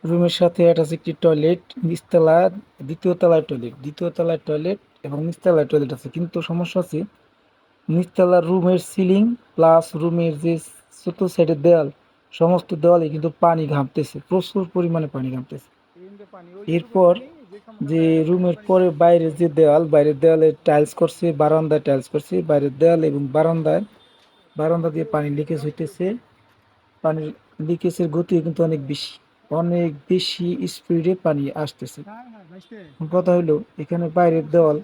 রুমের সাথে অ্যাটাচ একটি টয়লেট, নিচতলা, দ্বিতীয় তলায় টয়লেট এবং নিচতলায় টয়লেট আছে। কিন্তু সমস্যা আছে, নিচতলার রুমের সিলিং প্লাস রুমের যে চতুর্থ সাইডের দেওয়াল, সমস্ত দেওয়ালে কিন্তু পানি ঘামতেছে, প্রচুর পরিমাণে পানি ঘামতেছে। এরপর যে রুমের পরে বাইরের যে দেওয়াল, বাইরের দেওয়ালে টাইলস করছে, বারান্দায় টাইলস করছে, বাইরের দেওয়াল এবং বারান্দা দিয়ে পানি লিকেজ হইতেছে। পানির লিকেজের গতি কিন্তু অনেক বেশি স্পিডে পানি আসতেছে। কথা হলো, এখানে বাইরের দেওয়াল,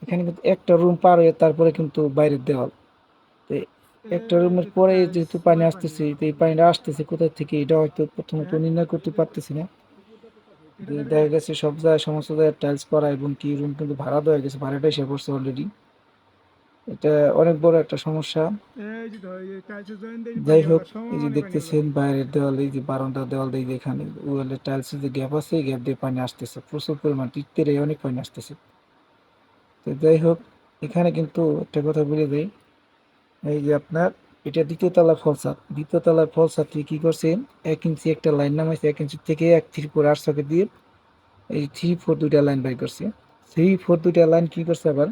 এখানে কিন্তু একটা রুম পার হয়ে তারপরে কিন্তু বাইরের দেওয়াল। তো একটা রুমের পরে যেহেতু পানি আসতেছে, তো এই পানিটা আসতেছে কোথা থেকে এটা হয়তো প্রথমত নির্ণয় করতে পারতেছি না। দেখা গেছে সব জায়গায়, সমস্ত জায়গায় টাইলস করা এবং কি রুম কিন্তু ভাড়া দেওয়া গেছে, ভাড়াটা এসে পড়ছে অলরেডি। এটা অনেক বড় একটা সমস্যা। যাই হোক, এই যে দেখতেছেন বাইরের দেওয়ালে, এই যে বারান্দার দেওয়াল দিয়ে যেখানে ওয়ালে টাইলসের যে গ্যাপ আছে, এই গ্যাপ দিয়ে পানি আসতেছে প্রচুর পরিমাণ, টিকতে অনেক পানি আসতেছে। তো যাই হোক, এখানে কিন্তু একটা কথা বলে দেয়, এই যে আপনার এটা দ্বিতীয় তলার ফলসাদ কি করছে, 1 ইঞ্চি একটা লাইন নামাইছে, 1 ইঞ্চি থেকে 1 3 4 8 সকেট দিয়ে এই 3 4 দুইটা লাইন বাই করছে। 3 4 দুইটা লাইন কি করছে আবার,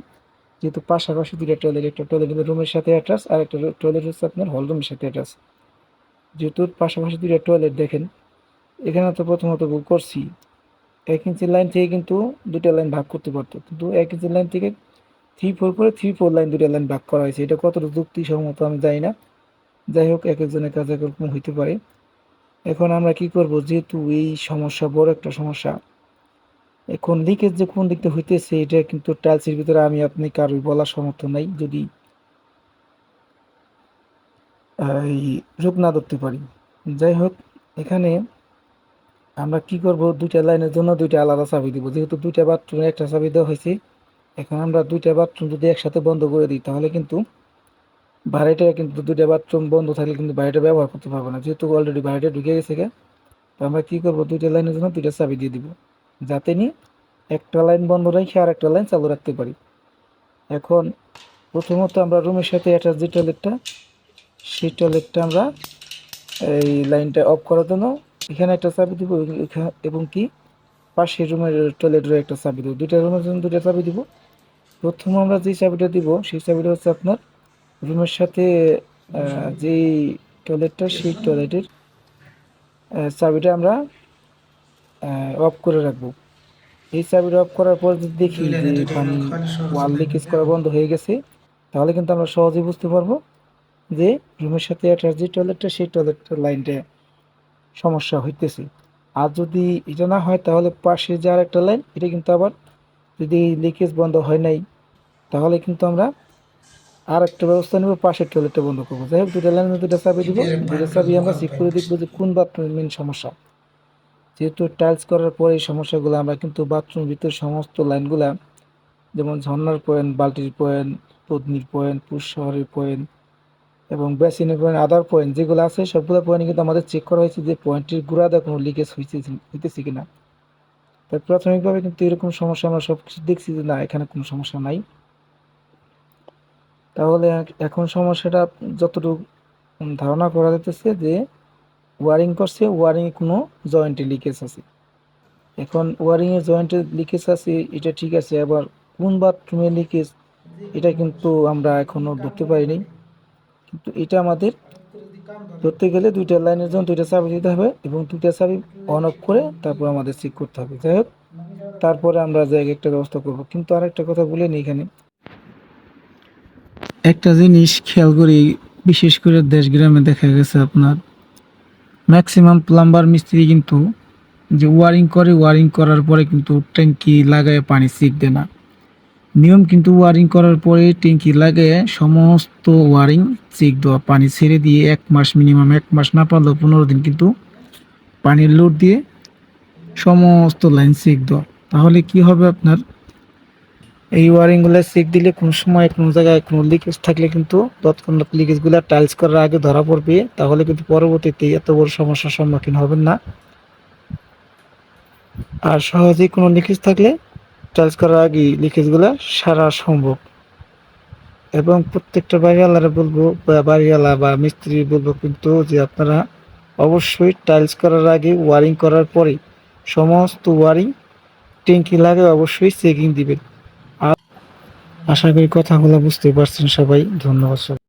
যেহেতু পাশাপাশি দুইটা টয়লেট, একটা টয়লেট কিন্তু রুমের সাথে অ্যাটাচ আর একটা টয়লেট হচ্ছে আপনার হল রুমের সাথে অ্যাটাচ। যেহেতু পাশাপাশি দুইটা টয়লেট, দেখেন এখানে তো প্রথমত ভুল করছি, 1 ইঞ্চি লাইন থেকে কিন্তু দুইটা লাইন ভাগ করতে পারতো, কিন্তু 1 ইঞ্চি লাইন থেকে 3 4 করে 3 4 লাইন দুইটা লাইন ভাগ করা হয়েছে। এটা কতটা যুক্তিসম্মত আমি জানি না। যাই হোক, এক একজনের কাছে এক রকম হইতে পারে। এখন আমরা কি করব, যেহেতু এই সমস্যা বড় একটা সমস্যা, এখন লিকেজ যে কোন দিকটা হইতেছে এটা কিন্তু টাইলসের ভিতরে আমি আপনি কারোর বলার সমর্থ নাই, যদি এই রোগ না ধরতে পারি। যাই হোক, এখানে আমরা কি করব, দুইটা লাইনের জন্য দুইটা আলাদা চাবি দিব, যেহেতু দুইটা বাথরুমে একটা চাবি দেওয়া হয়েছে। এখন আমরা দুইটা বাথরুম যদি একসাথে বন্ধ করে দিই, তাহলে কিন্তু বাড়িটা কিন্তু দুইটা বাথরুম বন্ধ থাকলে কিন্তু বাড়িটা ব্যবহার করতে পারবো না, যেহেতু অলরেডি বাড়িটা ঢুকে গেছে গে। তো আমরা কি করব, দুইটা লাইনের জন্য দুইটা চাবি দিয়ে দিব, যাতে নিয়ে একটা লাইন বন্ধ রেখে আর একটা লাইন চালু রাখতে পারি। এখন প্রথমত আমরা রুমের সাথে অ্যাটাচ যে টয়লেটটা, সেই টয়লেটটা আমরা এই লাইনটা অফ করার জন্য এখানে একটা চাবি দিব, এবং কি পাশের রুমের টয়লেটের একটা চাবি দিব, দুইটা রুমের জন্য দুইটা চাবি দিব। প্রথম আমরা যে চাবিটা দিব, সেই চাবিটা হচ্ছে আপনার রুমের সাথে যেই টয়লেটটা, সেই টয়লেটের চাবিটা আমরা অফ করে রাখবো। এই চাবিটা অফ করার পর যদি দেখি যে পানি ওয়াল লিকেজ করা বন্ধ হয়ে গেছে, তাহলে কিন্তু আমরা সহজেই বুঝতে পারবো যে রুমের সাথে অ্যাটাচ যে টয়লেটটা, সেই টয়লেটের লাইনটা সমস্যা হইতেছে। আর যদি এটা না হয়, তাহলে পাশে যে আর একটা লাইন, এটা কিন্তু আবার যদি লিকেজ বন্ধ হয় নাই, তাহলে কিন্তু আমরা আর একটা ব্যবস্থা নেব, পাশের টয়লেটটা বন্ধ করবো। যাই হোক, দুটো লাইনের দুটো চাবি দিব, দুটো চাবি আমরা চেক করে দেখবো যে কোন বাথরুমের মেন সমস্যা। যেহেতু টাইলস করার পরে এই সমস্যাগুলো আমরা কিন্তু বাথরুমের ভিতরে সমস্ত লাইনগুলা, যেমন ঝর্নার পয়েন্ট, বালতির পয়েন্ট, পত্নীর পয়েন্ট, পুষ শহরের পয়েন্ট এবং বেসিনের পয়েন্ট, আদার পয়েন্ট যেগুলো আছে, সবগুলো পয়েন্ট কিন্তু আমাদের চেক করা হয়েছে যে পয়েন্টের গোড়াতে কোনো লিকেজ হইতেছে কিনা। তাই প্রাথমিকভাবে কিন্তু এরকম সমস্যা আমরা সব কিছু দেখছি যে না, এখানে কোনো সমস্যা নাই। তাহলে এখন সমস্যাটা যতটুকু ধারণা করা যেতেছে যে ওয়ারিং করছে, ওয়ারিংয়ে কোনো জয়েন্টে লিকেজ আছে। এখন ওয়ারিংয়ে জয়েন্টে লিকেজ আছে, এটা ঠিক আছে, আবার কোন বাথরুমে লিকেজ, এটা কিন্তু আমরা এখনো ধরতে পারিনি। কিন্তু এটা আমাদের ধরতে গেলে দুইটা লাইনের জন্য দুইটা চাবি দিতে হবে এবং দুইটা চাবি অন অফ করে তারপর আমাদের চেক করতে হবে। যাই হোক, তারপরে আমরা জায়গায় একটা ব্যবস্থা করব। কিন্তু আরেকটা কথা বলে নিই, এখানে একটা জিনিস খেয়াল করি, বিশেষ করে দেশ গ্রামে দেখা গেছে আপনার ম্যাক্সিমাম প্লাম্বার মিস্ত্রি কিন্তু যে ওয়ারিং করে, ওয়ারিং করার পরে কিন্তু ট্যাঙ্কি লাগায় পানি সিক দেয় না। নিয়ম কিন্তু ওয়ারিং করার পরে ট্যাঙ্কি লাগায় সমস্ত ওয়ারিং চেক দেওয়া, পানি ছেড়ে দিয়ে 1 মাস, মিনিমাম 1 মাস না পারলেও 15 দিন কিন্তু পানির লোড দিয়ে সমস্ত লাইন চেক দেওয়া। তাহলে কি হবে আপনার, এই ওয়ারিংগুলো চেক দিলে কোনো সময় কোনো জায়গায় কোনো লিকেজ থাকলে কিন্তু তৎক্ষণাৎ লিকেজগুলো টাইলস করার আগে ধরা পড়বে, তাহলে কিন্তু পরবর্তীতে এত বড় সমস্যার সম্মুখীন হবেন না। আর সহজেই কোনো লিকেজ থাকলে টাইলস করার আগে লিকেজগুলো সারা সম্ভব। এবং প্রত্যেকটা বাড়িওয়ালারা বলবো, বা বাড়িওয়ালা বা মিস্ত্রি বলবো কিন্তু যে আপনারা অবশ্যই টাইলস করার আগে ওয়ারিং করার পরে সমস্ত ওয়ারিং ট্যাঙ্কি লাগে অবশ্যই চেকিং দিবেন। আর আশা করি কথাগুলো বুঝতে পারছেন সবাই। ধন্যবাদ সবাই।